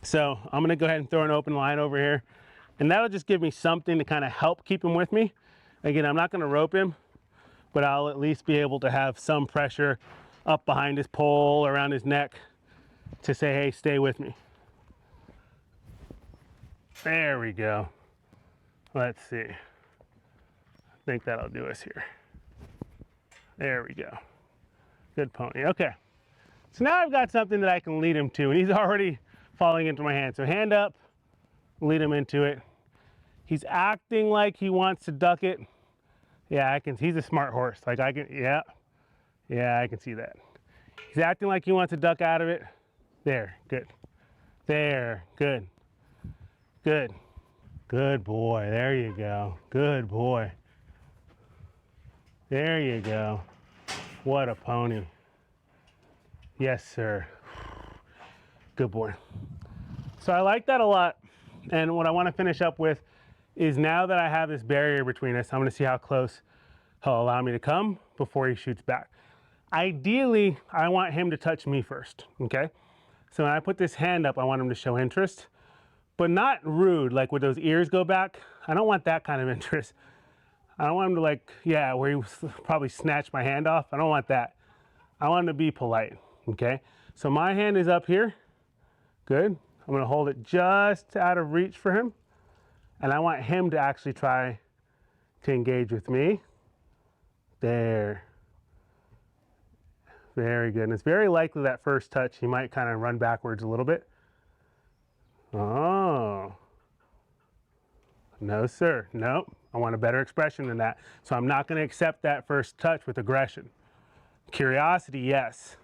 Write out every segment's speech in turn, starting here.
So I'm gonna go ahead and throw an open line over here, and that'll just give me something to kind of help keep him with me. Again, I'm not gonna rope him, but I'll at least be able to have some pressure up behind his pole, around his neck, to say, hey, stay with me. There we go. Let's see. I think that'll do us here. There we go. Good pony. Okay. So now I've got something that I can lead him to, and he's already falling into my hand. So hand up, lead him into it. He's acting like he wants to duck it. Yeah, I can. He's a smart horse. Like I can. Yeah, I can see that. He's acting like he wants to duck out of it. There. Good. There. Good. Good. Good boy. There you go. Good boy. There you go. What a pony. Yes, sir. Good boy. So I like that a lot. And what I want to finish up with is, now that I have this barrier between us, I'm going to see how close he'll allow me to come before he shoots back. Ideally, I want him to touch me first, okay? So when I put this hand up, I want him to show interest, but not rude, like with those ears go back. I don't want that kind of interest. I don't want him to, like, yeah, where he probably snatched my hand off. I don't want that. I want him to be polite, okay? So my hand is up here. Good. I'm going to hold it just out of reach for him. And I want him to actually try to engage with me. There. Very good. And it's very likely that first touch, he might kind of run backwards a little bit. Oh. No, sir. Nope. I want a better expression than that. So I'm not going to accept that first touch with aggression. Curiosity, yes.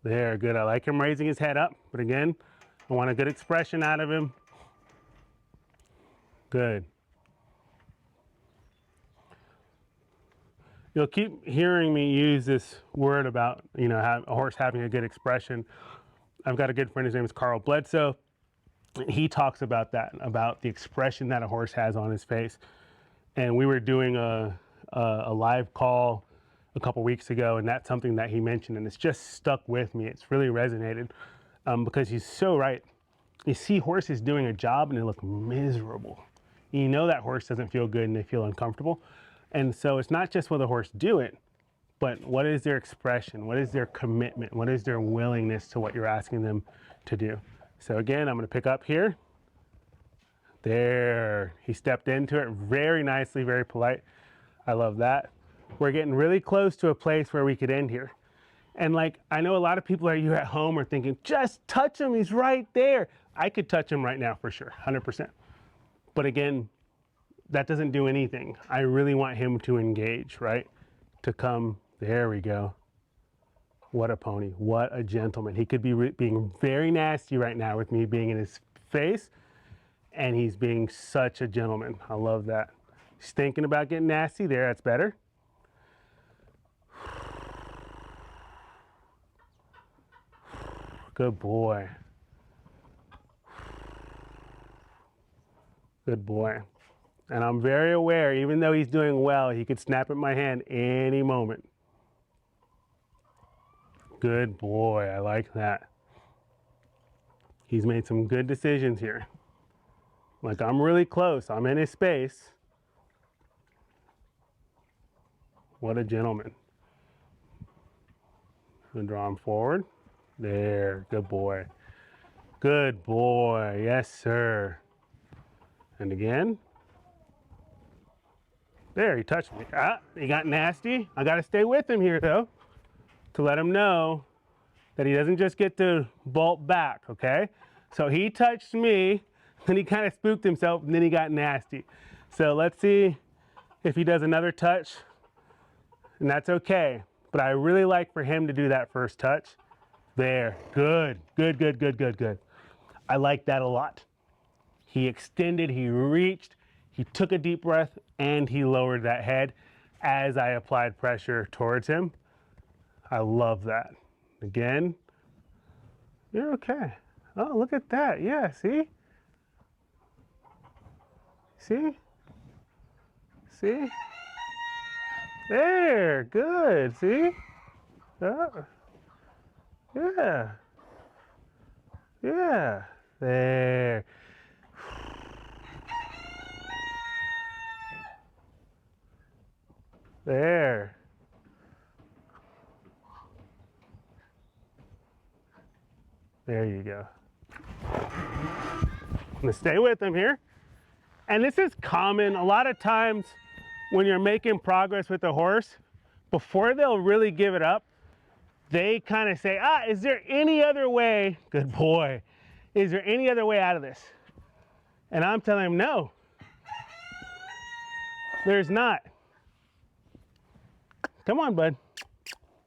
There, good. I like him raising his head up, but again, I want a good expression out of him. Good. You'll keep hearing me use this word about, you know, a horse having a good expression. I've got a good friend, his name is Carl Bledsoe. He talks about that, about the expression that a horse has on his face. And we were doing a live call a couple weeks ago, and that's something that he mentioned, and it's just stuck with me. It's really resonated because he's so right. You see horses doing a job and they look miserable. You know that horse doesn't feel good and they feel uncomfortable. And so it's not just will the horse do it, but what is their expression? What is their commitment? What is their willingness to what you're asking them to do? So again, I'm going to pick up here. There, he stepped into it very nicely, very polite. I love that. We're getting really close to a place where we could end here. And like, I know a lot of people you at home are thinking, just touch him, he's right there. I could touch him right now for sure, 100%. But again, that doesn't do anything. I really want him to engage, right? To come, there we go. What a pony, what a gentleman. He could be being very nasty right now with me being in his face, and he's being such a gentleman. I love that. He's thinking about getting nasty there, that's better. Good boy. Good boy. And I'm very aware, even though he's doing well, he could snap at my hand any moment. Good boy, I like that. He's made some good decisions here. Like, I'm really close, I'm in his space. What a gentleman. And draw him forward. There, good boy. Good boy, yes sir. And again. There, he touched me. Ah, he got nasty. I gotta stay with him here though, to let him know that he doesn't just get to bolt back, okay? So he touched me, then he kind of spooked himself, and then he got nasty. So let's see if he does another touch, and that's okay. But I really like for him to do that first touch. There, good, good, good, good, good, good. I like that a lot. He extended, he reached, he took a deep breath, and he lowered that head as I applied pressure towards him. I love that. Again, you're okay. Oh, look at that. Yeah, see? See? See? There, good, see? Yeah, yeah, there. There. There you go. I'm gonna stay with him here. And this is common a lot of times when you're making progress with a horse, before they'll really give it up, they kind of say, is there any other way? Good boy. Is there any other way out of this? And I'm telling him, no, there's not. Come on, bud.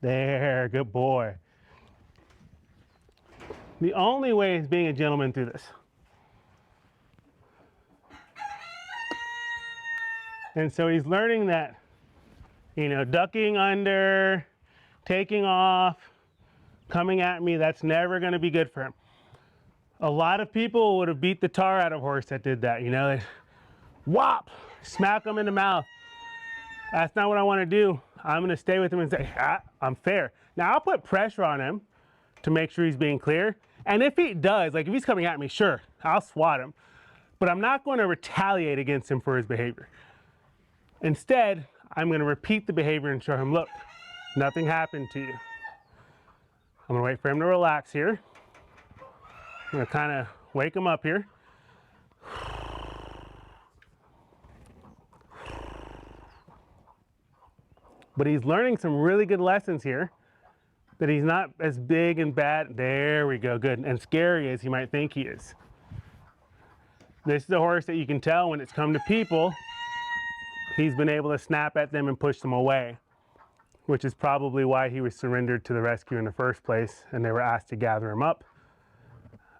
There, good boy. The only way is being a gentleman through this. And so he's learning that, you know, ducking under, taking off, coming at me, that's never going to be good for him. A lot of people would have beat the tar out of a horse that did that, you know, they whop, smack him in the mouth. That's not what I want to do. I'm going to stay with him and say, I'm fair. Now I'll put pressure on him to make sure he's being clear. And if he does, like if he's coming at me, sure, I'll swat him. But I'm not going to retaliate against him for his behavior. Instead, I'm going to repeat the behavior and show him, look, nothing happened to you. I'm going to wait for him to relax here. I'm going to kind of wake him up here. But he's learning some really good lessons here, that he's not as big and bad. There we go, good. And scary as he might think he is. This is a horse that you can tell when it's come to people, he's been able to snap at them and push them away, which is probably why he was surrendered to the rescue in the first place and they were asked to gather him up.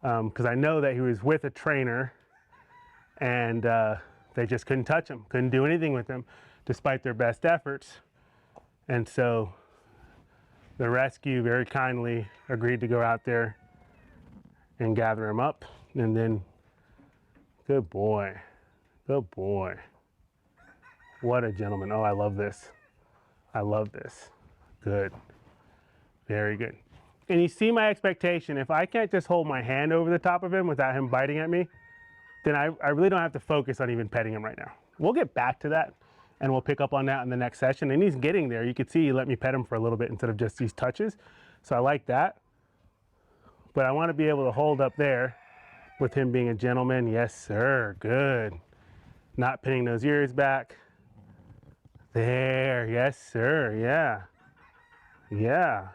Because I know that he was with a trainer and they just couldn't touch him, couldn't do anything with him despite their best efforts. And so the rescue very kindly agreed to go out there and gather him up. And then, good boy, good boy. What a gentleman. Oh, I love this. I love this. Good. Very good. And you see my expectation. If I can't just hold my hand over the top of him without him biting at me, then I really don't have to focus on even petting him right now. We'll get back to that and we'll pick up on that in the next session. And he's getting there. You can see he let me pet him for a little bit instead of just these touches. So I like that. But I want to be able to hold up there with him being a gentleman. Yes, sir. Good. Not pinning those ears back. There. Yes, sir. Yeah. Yeah.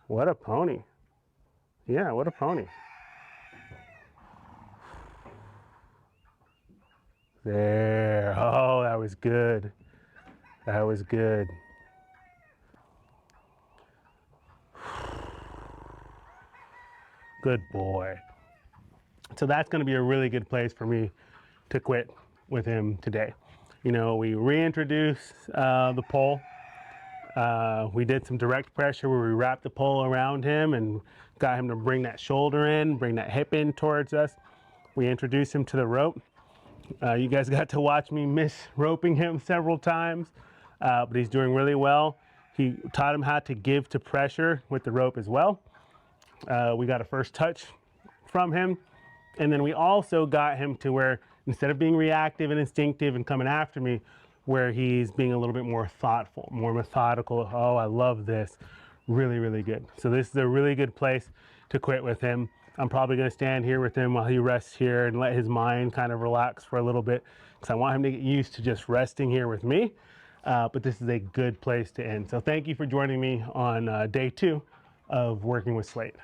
What a pony. Yeah, what a pony. There. Oh, that was good. That was good. Good boy. So that's going to be a really good place for me to quit with him today. You know, we reintroduced the pole. We did some direct pressure where we wrapped the pole around him and got him to bring that shoulder in, bring that hip in towards us. We introduced him to the rope. You guys got to watch me miss roping him several times, but he's doing really well. He taught him how to give to pressure with the rope as well. We got a first touch from him. And then we also got him to where instead of being reactive and instinctive and coming after me, where he's being a little bit more thoughtful, more methodical. Oh, I love this. Really, really good. So this is a really good place to quit with him. I'm probably going to stand here with him while he rests here and let his mind kind of relax for a little bit because I want him to get used to just resting here with me. But this is a good place to end. So thank you for joining me on day 2 of working with Slate.